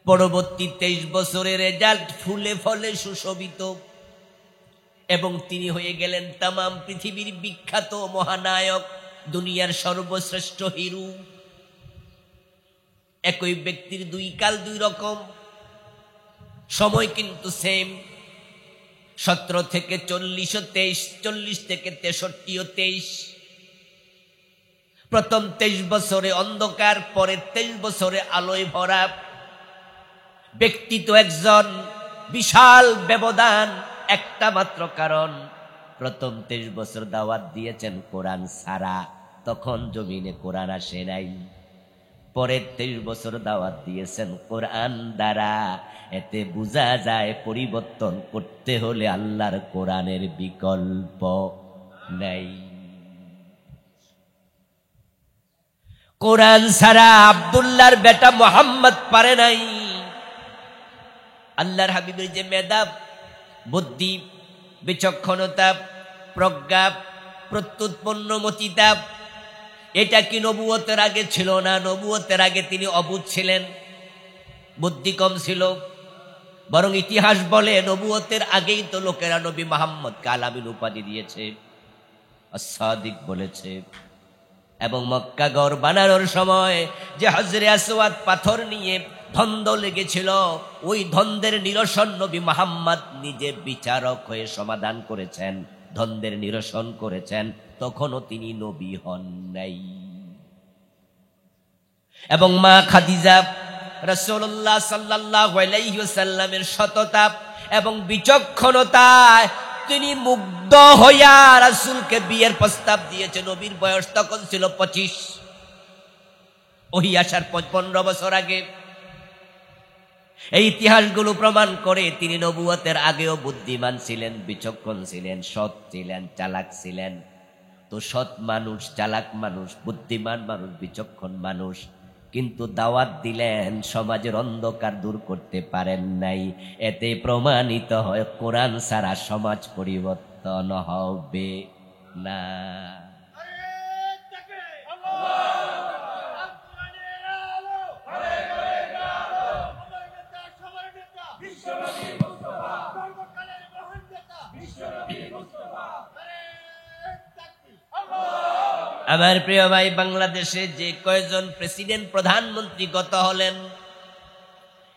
পরবর্তী 23 বছরের রেজাল্ট ফুলে ফলে সুশোভিত, এবং তিনি হয়ে গেলেন তামাম পৃথিবীর বিখ্যাত মহানায়ক, দুনিয়ার সর্বশ্রেষ্ঠ হিরো। একই ব্যক্তির দুই কাল দুই রকম, সময় কিন্তু সেম। 17 থেকে 40 ও 23, 40 থেকে 63 ও 23। প্রথম 23 বছরে অন্ধকার, পরের 23 বছরে আলোয় ভরা। ব্যক্তি তো একজন, বিশাল ব্যবধান, একটা মাত্র কারণ প্রথম 23 বছর দাওয়াত দিয়েছেন কোরআন ছাড়া, তখন জমিনে কোরআন আসে নাই। পরের 23 বছর দাওয়াত দিয়েছেন কোরআন দ্বারা। এতে বোঝা যায় পরিবর্তন করতে হলে আল্লাহর কোরআনের বিকল্প নাই। কোরআন ছাড়া আব্দুল্লাহর বেটা মুহাম্মদ পারে নাই। আল্লাহর হাবিবের যে মেধা, বুদ্ধি, বিচক্ষণতা, প্রজ্ঞা, প্রত্যুৎপন্নমতিতা, এটা কি নবুয়তের আগে ছিল না? নবুয়তের আগে তিনি অবুঝ ছিলেন, বুদ্ধি কম ছিল। বরং ইতিহাস বলে নবুয়তের আগেই তো লোকেরা নবী মুহাম্মদকে আলামিন উপাধি দিয়েছে, as-সাদিক বলেছে। এবং মক্কা গড় বানানোর সময় যে হজরে আসওয়াদ পাথর নিয়ে দ্বন্দ্ব লেগেছিল, ওই দ্বন্দ্বের নিরসন নবী মুহাম্মদ নিজে বিচারক হয়ে সমাধান করেছেন, দ্বন্দ্বের নিরসন করেছেন। তখনও তিনি নবী হন নাই। এবং মা খাদিজা রাসূলুল্লাহ সাল্লাল্লাহু আলাইহি ওয়াসাল্লামের সততা এবং বিচক্ষণতায় তিনি মুগ্ধ হইয়া রাসূলকে বিয়ের প্রস্তাব দিয়েছেন। নবীর বয়স তখন ছিল 25, ওহী আসার 15 বছর আগে। এই ইতিহাসগুলো প্রমাণ করে তিনি নবুয়তের আগেও বুদ্ধিমান ছিলেন, বিচক্ষণ ছিলেন, সৎ ছিলেন, চালাক ছিলেন। তো সৎ মানুষ, চালাক মানুষ, বুদ্ধিমান মানুষ, বিচক্ষণ মানুষ, কিন্তু দাওয়াত দিলেন, সমাজের অন্ধকার দূর করতে পারেন নাই। এতে প্রমাণিত হয় কোরআন ছাড়া সমাজ পরিবর্তন হবে না। আমার প্রিয় ভাই, বাংলাদেশে যে কয়জন প্রেসিডেন্ট, প্রধানমন্ত্রী গত হলেন,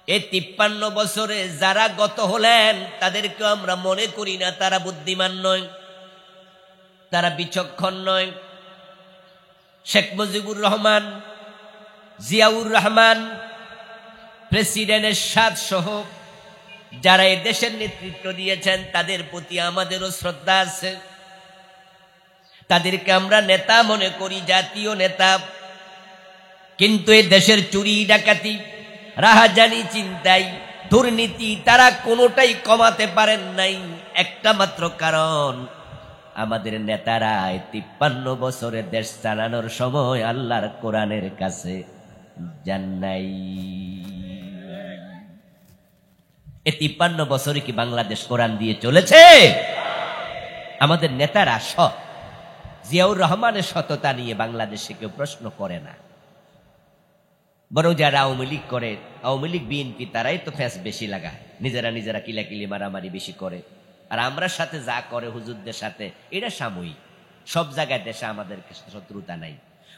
এই 53 বছরে যারা গত হলেন তাদেরকে আমরা মনে করি না তারা বুদ্ধিমান নয়, তারা বিচক্ষণ নয়। শেখ মুজিবুর রহমান, জিয়াউর রহমান, প্রেসিডেন্ট এরশাদ সহ যারা এই দেশের নেতৃত্ব দিয়েছেন, তাদের প্রতি আমাদেরও শ্রদ্ধা আছে। তাদেরকে আমরা নেতা মনে করি, জাতীয় নেতা। কিন্তু এই দেশের চুরি, ডাকাতি, রাহাজানি, চিন্তাই, দুর্নীতি তারা কোনোটাই কমাতে পারেন নাই। একটা মাত্র কারণ, আমাদের নেতারা 53 বছরে দেশ চালানোর সময় আল্লাহর কোরআনের কাছে যান নাই। এই 53 বছরে কি বাংলাদেশ কোরআন দিয়ে চলেছে? আমাদের নেতারা সৎ। জিয়াউর রহমানের সততা নিয়ে বাংলাদেশে কেউ প্রশ্ন করে না, বরং যারা আওয়ামী লীগ করে, আওয়ামী লীগ, বিএনপি, তারাই তো ফ্যাস বেশি লাগায়, নিজেরা কিলাকিলি মারামারি বেশি করে। আর আমরা সাথে যা করে হুজুরদের সাথে, এটা সাময়িক। সব জায়গায় দেশে আমাদের শত্রুতা নাই,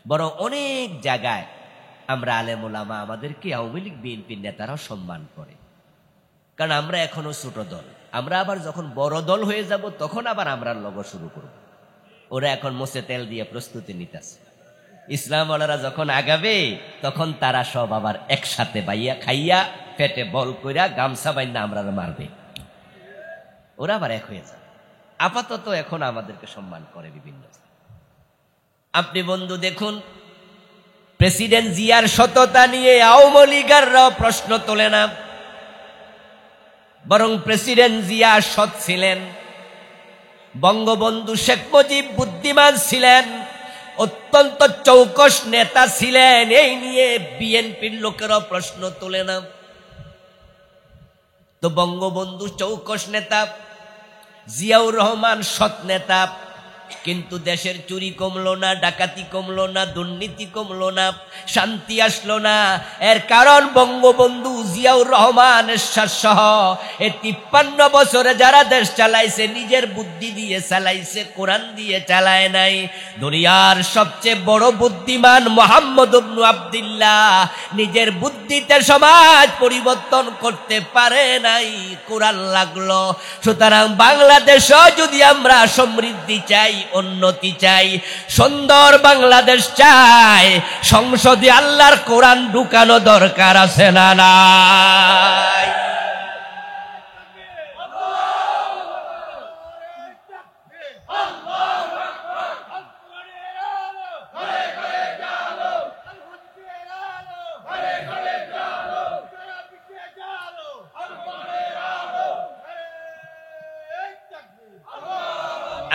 বরং অনেক জায়গায় আমরা আলেম ওলামা, আমাদেরকে আওয়ামী লীগ, বিএনপির নেতারাও সম্মান করে। কারণ আমরা এখনো ছোট দল, আমরা আবার যখন বড় দল হয়ে যাব তখন আবার আমরা লগো শুরু করব। ওরা এখন মোছে তেল দিয়ে প্রস্তুতি নিতেছে। ইসলামওয়ালারা যখন আগাবে তখন তারা সব আবার একসাথে বাইয়া খাইয়া পেটে বল কইরা গামছা বাইনা আমরা মারবে, ওরা আবার এক হয়ে যাবে। আপাতত এখন আমাদেরকে সম্মান করে বিভিন্ন। আপনি বন্ধু দেখুন, প্রেসিডেন্ট জিয়ার সততা নিয়ে আওয়ামী লীগাররাও প্রশ্ন তোলে না, বরং প্রেসিডেন্ট জিয়া সৎ ছিলেন। বঙ্গবন্ধু শেখ মুজিব বুদ্ধিমান ছিলেন, অত্যন্ত চৌকস নেতা ছিলেন, এই নিয়ে বিএনপির লোকেরাও প্রশ্ন তোলে না। তো বঙ্গবন্ধু চৌকস নেতা, জিয়াউর রহমান সৎ নেতা, কিন্তু দেশের চুরি কমলো না, ডাকাতি কমলো না, দুর্নীতি কমলো না, শান্তি আসলো না। এর কারণ বঙ্গবন্ধু জিয়াউর রহমান এরশাদ সহ এই 53 বছরে যারা দেশ চালাইছে নিজের বুদ্ধি দিয়ে চালাইছে, কোরআন দিয়ে চালায় নাই। দুনিয়ার সবচেয়ে বড় বুদ্ধিমান মুহাম্মদ ইবনে আব্দুল্লাহ নিজের বুদ্ধিতে সমাজ পরিবর্তন করতে পারে নাই, কোরআন লাগলো। সুতরাং বাংলাদেশও যদি আমরা সমৃদ্ধি চাই, উন্নতি চাই, সুন্দর বাংলাদেশ চাই, সংসদে আল্লাহর কোরআন ঢুকানো দরকার আছে না নাই?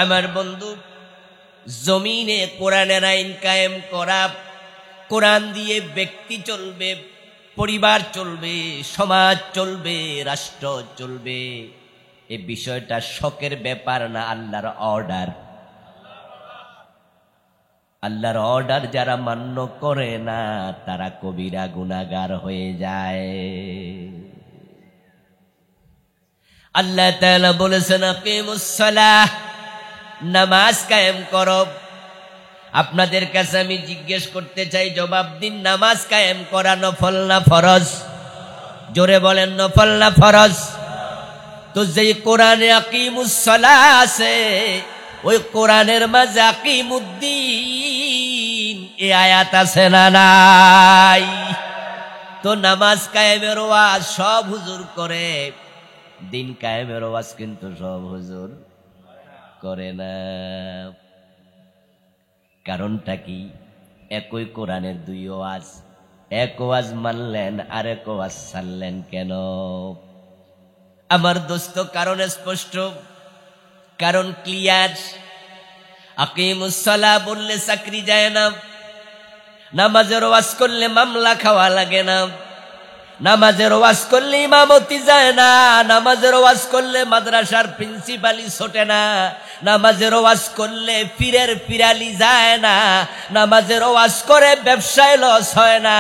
আমার বন্ধু, জমিনে কোরআনের আইন কায়েম করা, কোরআন দিয়ে ব্যক্তি চলবে, পরিবার চলবে, সমাজ চলবে, রাষ্ট্র চলবে, এই বিষয়টা শখের ব্যাপার না, আল্লাহর অর্ডার। আল্লাহর অর্ডার যারা মান্য করে না তারা কবিরা গুনাহগার হয়ে যায়। আল্লাহ তাআলা বলেছেন, আকিমুস সালাহ, নামাজ কায়েম করো। আপনাদের কাছে আমি জিজ্ঞেস করতে চাই, জবাব দিন, নামাজ কায়েম করা নফল না ফরজ? জোরে বলেন, নফল না ফরজ? তো যেই কোরআনে আকিমুস সালাহ আছে, ওই কোরআনের মাঝে আকিমুদ্দিন এই আয়াত আছে না নাই? তো নামাজ কায়েমের ওয়াজ সব হুজুর করে, দিন কায়েমের ওয়াজ কিন্তু সব হুজুর করে না। কারণটা কি? একই কোরআনের দুই ওয়াজ, এক ওয়াজ মানলেন আর এক ওয়াজ ছাড়লেন কেন? আমার দোস্ত, কারণ স্পষ্ট, কারণ ক্লিয়ার। আকিমুস সালাহ বললে চাকরি যায় না, নামাজের ওয়াজ করলে মামলা খাওয়া লাগে না, নামাজের ওয়াজ করলে ইমামতি যায় না, নামাজের ওয়াজ করলে মাদ্রাসার প্রিন্সিপালি ছোটে না, নামাজের ওয়াজ করলে পীরের পিরালি যায় না, নামাজের ওয়াজ করে ব্যবসায় লস হয় না।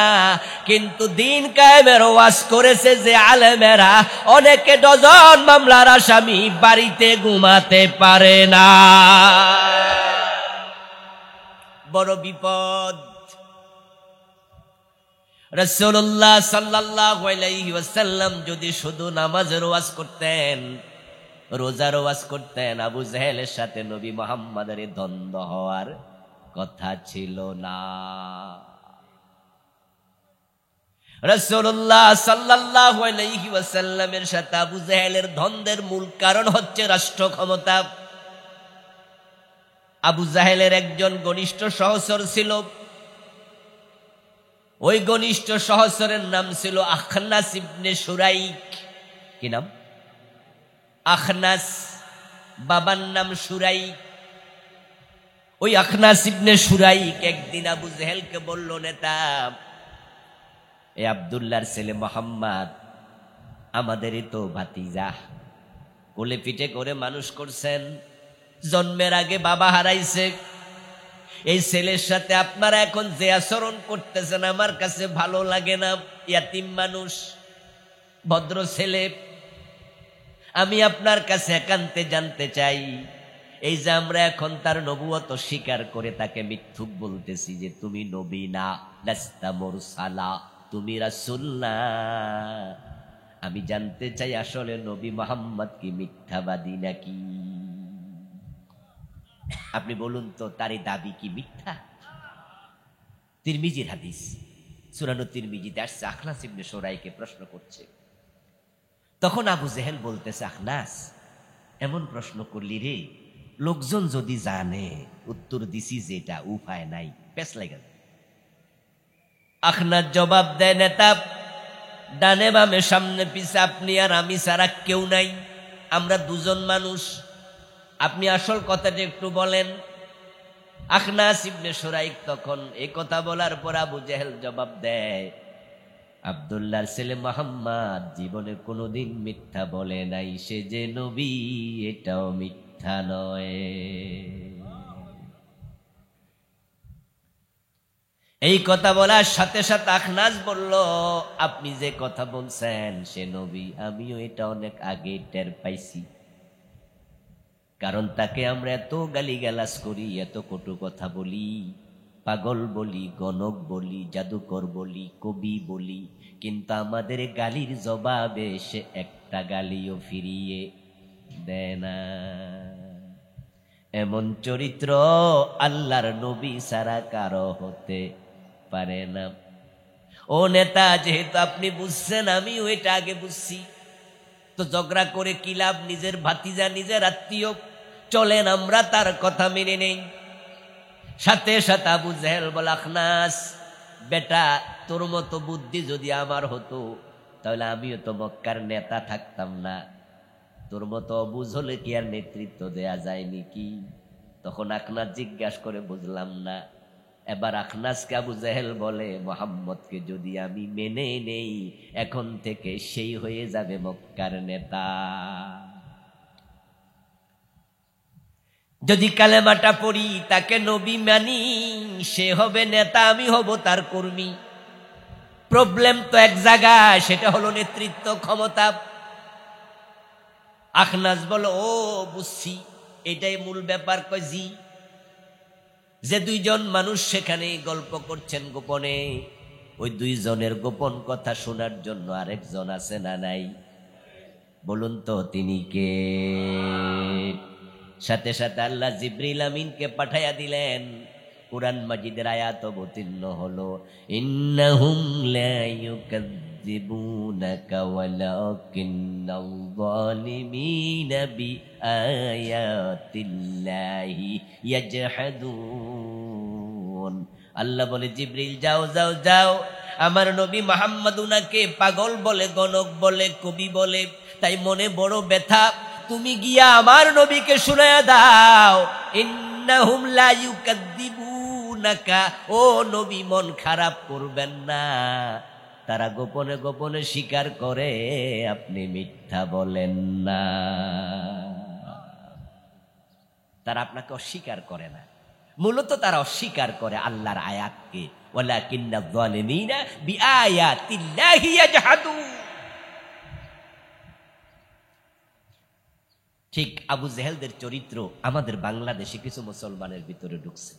কিন্তু দিন কায়েমের ওয়াজ করেছে যে আলেমেরা, অনেকে ডজন মামলার আসামি, বাড়িতে ঘুমাতে পারে না। বড় বিপদ। রাসূলুল্লাহ সাল্লাল্লাহু আলাইহি ওয়াসাল্লাম যদি শুধু নামাজের ওয়াজ করতেন, রোজার ওয়াজ করতেন, আবু জাহেলের সাথে নবী মুহাম্মদের দ্বন্দ্ব হওয়ার কথা ছিল না। রাসূলুল্লাহ সাল্লাল্লাহু আলাইহি ওয়াসাল্লামের সাথে আবু জাহেলের দ্বন্দ্বের মূল কারণ হচ্ছে রাষ্ট্র ক্ষমতা। আবু জাহেলের একজন ঘনিষ্ঠ সহচর ছিল, ওই ঘনিষ্ঠ সহচরের নাম ছিল আখনাস ইবনে শুরাইক। কি নাম? আখনাস, বাবার নাম শুরাইক। ওই আখনাস ইবনে শুরাইক একদিন আবু জাহেলকে বলল, নেতা, এ আব্দুল্লাহর ছেলে মোহাম্মদ আমাদেরই তো ভাতিজা, কোলে পিঠে করে মানুষ করছেন, জন্মের আগে বাবা হারাইছে, এই ছেলের সাথে আপনারা এখন যে আচরণ করতেছেন আমার কাছে ভালো লাগে না। ইয়াতিম মানুষ, ভদ্র ছেলে, আমি আপনার কাছে একান্তে জানতে চাই, এই যে আমরা এখন তার নবুয়ত স্বীকার করে তাকে মিথ্যুক বলতেছি যে তুমি নবী না, লাস্তা মুরসালা, তুমি রাসূল না, আমি জানতে চাই আসলে নবী মুহাম্মদ কি মিথ্যাবাদী নাকি? আপনি বলুন তো, তার এই দাবি কি মিথ্যা? তিরমিজির হাদিস, সুনানু তিরমিজিতে আসছে, আখনাস ইবনে শোরাইকে প্রশ্ন করছে। তখন আবু জেহেল বলতেছে, আখনাস এমন প্রশ্ন করলি রে, লোকজন যদি জানে উত্তর দিছি যেটা উপায় নাই, পেছ লাগে। আখনাস জবাব দেয়, নেতা ডানে বামে সামনে পিছে আপনি আর আমি ছাড়া কেউ নাই, আমরা দুজন মানুষ, আপনি আসল কথাটা একটু বলেন। আখনাস ইবনে শোরাইক তখন এই কথা বলার পর আবু জেহেল জবাব দেয়, আব্দুল্লাহর ছেলে মুহাম্মদ জীবনে কোনোদিন মিথ্যা বলে নাই, সে যে নবী এটাও মিথ্যা নয়। এই কথা বলার সাথে সাথে আখনাস বলল, আপনি যে কথা বলছেন সে নবী, আমিও এটা অনেক আগে টের পাইছি, কারণ তাকে আমরা এত গালিগালাজ করি, এত কটু কথা বলি, পাগল বলি, গণক বলি, জাদুকর বলি, কবি বলি, কিন্তু আমাদের গালির জবাবে সে একটা গালিও ফিরিয়ে দেয় না। এমন চরিত্র আল্লাহর নবী ছাড়া কারো হতে পারে না। ও নেতা, যেহেতু আপনি বুঝছেন, আমি ওইটা আগে বুঝছি, তো ঝগড়া করে কি লাভ? নিজের ভাতিজা, নিজের আত্মীয়, চলেন আমরা তার কথা মেনে নেই। সাথে সাথে আবু জেহেল বলে, আখনাস বেটা, তোর মতো বুদ্ধি যদি আমার হতো তাহলে আমিও তো মক্কার নেতা থাকতাম না, তোর মতো অবুঝ হলে কি আর নেতৃত্ব দেয়া যায় নাকি? তখন আখনাস জিজ্ঞাসা করে, বুঝলাম না। এবার আখনাসকে আবু জেহেল বলে, মুহাম্মদকে যদি আমি মেনে নেই, এখন থেকে সেই হয়ে যাবে মক্কার নেতা। যদি কালেমাটা পড়ি, তাকে নবী মানি, সে হবে নেতা, আমি হব তার কর্মী। প্রবলেম তো এক জায়গায়, সেটা হলো নেতৃত্ব, ক্ষমতা। আখনাস বলো, ও বুঝছি, এটাই মূল ব্যাপার। কয় জি। যে দুইজন মানুষ সেখানে গল্প করছেন গোপনে, ওই দুইজনের গোপন কথা শোনার জন্য আরেকজন আছে না নাই? বলুন তো তিনি কে? সাথে সাথে আল্লাহ জিবরিল আমিনকে পাঠাইয়া দিলেন। কুরআন মাজিদের আয়াত অবতীর্ণ হলো, ইন্নাহুম লা ইউকাযযিবুনাকা ওয়ালাকিন্নাল যালিমিনা বিআয়াতিল্লাহি ইয়াজহাদুন। আল্লাহ বলে, জিবরিল যাও যাও যাও, আমার নবী মুহাম্মদ উনাকে পাগল বলে, গণক বলে, কবি বলে, তাই মনে বড় ব্যথা, তুমি গিয়া আমার নবীকে শুনায়া দাও, ইন্নাহুম লা ইউকাযযিবুনাকা, ও নবী মন খারাপ করবেন না, তারা গোপনে গোপনে স্বীকার করে আপনি মিথ্যা বলেন না। তারা আপনাকে অস্বীকার করে না, মূলত তারা অস্বীকার করে আল্লাহর আয়াতকে, ওয়ালাকিন্নাজ যালিমিনা বিআয়াতিল্লাহি ইয়াজহাদুন। ঠিক আবু জেহেলদের চরিত্র আমাদের বাংলাদেশে কিছু মুসলমানের ভিতরে ঢুকছে।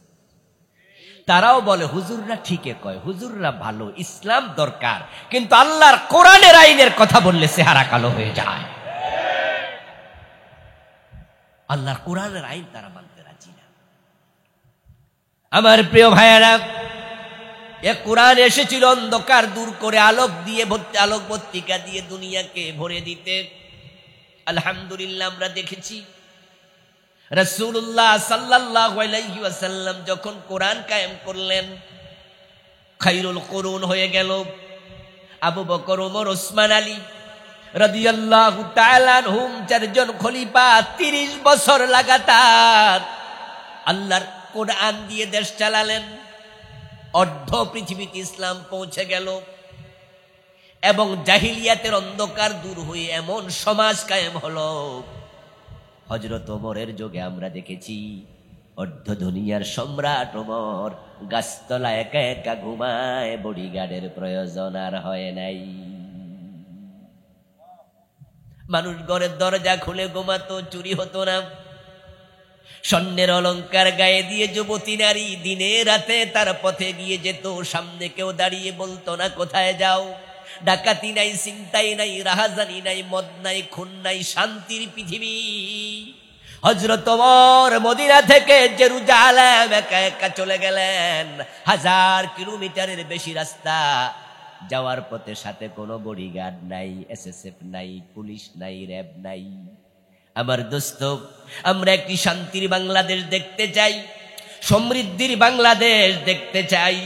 তারাও বলে, হুজুররা ঠিকই কয়, হুজুররা ভালো, ইসলাম দরকার, কিন্তু আল্লাহর কোরআনের আইনের কথা বললে চেহারা কালো হয়ে যায়। আল্লাহর কোরআনের আইন তারা মানতে রাজি না। আমার প্রিয় ভাইয়েরা, এ কোরআন এসেছিল অন্ধকার দূর করে আলোক দিয়ে, আলোক বর্তিকা দিয়ে দুনিয়াকে ভরে দিতে। আলহামদুলিল্লাহ, আমরা দেখেছি রাসূলুল্লাহ সাল্লাল্লাহু আলাইহি ওয়াসাল্লাম যখন কোরআন কায়েম করলেন, খায়রুল কুরুন হয়ে গেল আবু বকর, ওমর, ওসমান, আলী রাদিয়াল্লাহু তাআলা আনহুম, চারজন খলিফা 30 বছর লাগাতার আল্লাহর কোরআন দিয়ে দেশ চালালেন। অর্ধ পৃথিবীতে ইসলাম পৌঁছে গেল এবং জাহিলিয়াতের অন্ধকার দূর হয়ে এমন সমাজ কায়েম হলো। হযরত ওমরের যুগে আমরা দেখেছি অর্ধ দুনিয়ার সম্রাট ওমর গাছতলা একা একা ঘুমায়, বডিগার্ডের প্রয়োজন আর হয় নাই। মানুষ ঘরের দরজা খুলে ঘুমাতো, চুরি হতো না। স্বর্ণের অলংকার গায়ে দিয়ে যুবতী নারী দিনে রাতে তার পথে গিয়ে যেত, সামনে কেউ দাঁড়িয়ে বলতো না কোথায় যাও। ডাকাতি নাই, ছিনতাই নাই, রাহাজানি নাই, মদ নাই, খুন নাই, শান্তির পৃথিবী। হযরত ওমর মদিনা থেকে জেরুজালেম একা একা চলে গেলেন। 1000 কিলোমিটারের বেশি রাস্তা, যাওয়ার পথে সাথে কোনো বডিগার্ড নাই, এসএসএফ নাই, পুলিশ নাই, র্যাব নাই। আমার দোস্ত, আমরা একটি শান্তির বাংলাদেশ দেখতে চাই, সমৃদ্ধির বাংলাদেশ দেখতে চাই,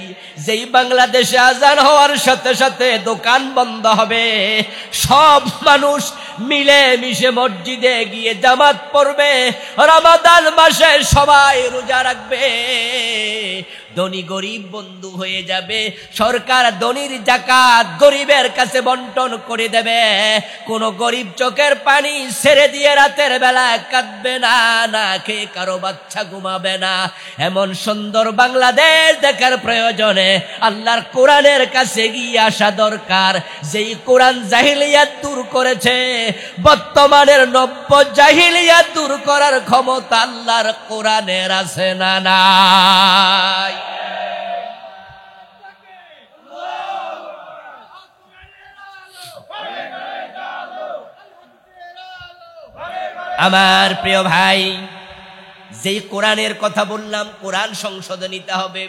যেই বাংলাদেশে আজান হওয়ার সাথে সাথে দোকান বন্ধ হবে, সব মানুষ মিলে মিশে মসজিদে গিয়ে জামাত পড়বে, রমাদান মাসে সবাই রোজা রাখবে, ধনী গরিব বন্ধু হয়ে যাবে, সরকার ধনীর যাকাত গরিবের কাছে বন্টন করে দেবে, কোন গরিব চোখের পানি ছেড়ে দিয়ে রাতের বেলা কাঁদবে না, না খেয়ে কারো বাচ্চা ঘুমাবে না। এমন সুন্দর বাংলাদেশ দেখার প্রয়োজনে আল্লাহর কোরআনের কাছে গিয়ে আসা দরকার। যেই কোরআন জাহিলিয়াত দূর করেছে, বর্তমানের নব্য জাহিলিয়াত দূর করার ক্ষমতা আল্লাহর কোরআনের আছে না নাই? আমার প্রিয় ভাই, যেই কোরআনের কথা বললাম, কোরআন সংশোধন নিতে হবে।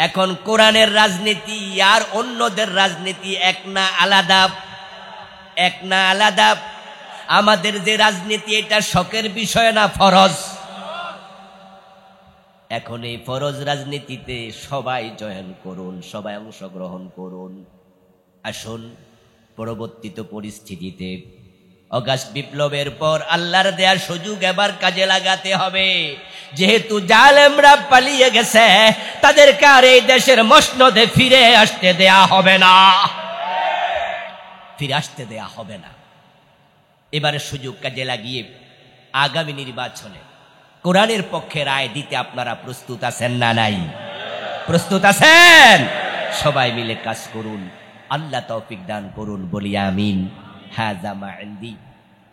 এখন কোরআনের রাজনীতি আর অন্যদের রাজনীতি এক না আলাদা? এক না আলাদা? আমাদের যে রাজনীতি, এটা শখের বিষয় না ফরজ? এখন এই ফরজ রাজনীতিতে সবাই জয়েন করুন, সবাই অংশগ্রহণ করুন। আসুন, পরবর্তীত পরিস্থিতিতে অগাস্ট বিপ্লবের পর আল্লাহর দেয়া সুযোগ এবার কাজে লাগাতে হবে। যেহেতু জালেমরা পালিয়ে গেছে, তাদেরকে আর এই দেশের মসনদে ফিরে আসতে দেয়া হবে না, ফিরে আসতে দেয়া হবে না। এবারে সুযোগ কাজে লাগিয়ে আগামী নির্বাচনে কোরআনের পক্ষে রায় দিতে আপনারা প্রস্তুত আছেন না নাই? প্রস্তুত আছেন? সবাই মিলে কাজ করুন, আল্লাহ তৌফিক দান করুন, বলি আমিন। হাযা মা ইনদি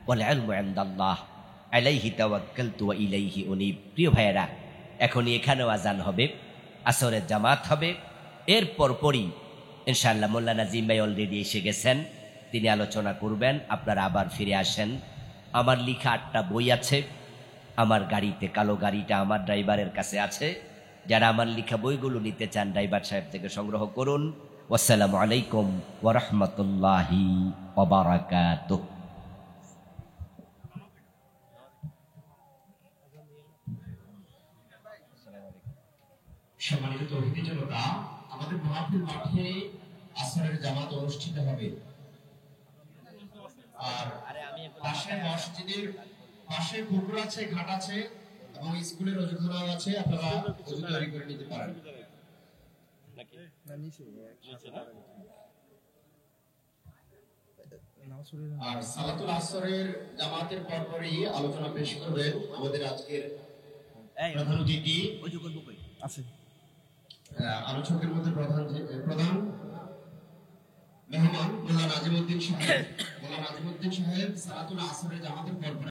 ওয়াল ইলমু ইনদাল্লাহ আলাইহি তাওয়াক্কালতু ওয়া ইলাইহি উনীব। প্রিয় ভাইয়েরা, এখনই এখানেও আজান হবে, আসরের জামাত হবে, এর পরপরই ইনশাআল্লাহ মোল্লা নাজিম ভাই অলরেডি এসে গেছেন, তিনি আলোচনা করবেন। আপনারা আবার ফিরে আসেন। আমার লিখা 8টা বই আছে আমার গাড়িতে, কালো গাড়িটা আমার ড্রাইভারের কাছে আছে। যারা আমার লিখা বইগুলো নিতে চান, ড্রাইভার সাহেব থেকে সংগ্রহ করুন। আসসালামু আলাইকুম ওয়া রাহমাতুল্লাহি ওয়া বারাকাতুহু। সম্মানিত তৌহিদি জনতা, আমাদের মাহফিল মাঠে আসরের জামাত অনুষ্ঠিত হবে, আর পাশে মসজিদের পাশে পুকুর আছে, ঘাট আছে এবং স্কুলের ওযুখানাও আছে, আপনারা ওযু তৈরি করে নিতে পারেন। আর সালাতুল আসরের জামাতের পরপরই আলোচনা পেশ করবেন আমাদের আজকের প্রধান অতিথি। আলোচকের মধ্যে প্রধান মেহমান মোল্লা নাজিমউদ্দিন সাহেব। মোল্লা নাজিমউদ্দিন সাহেব সালাতুল আসরের জামাতের পরপর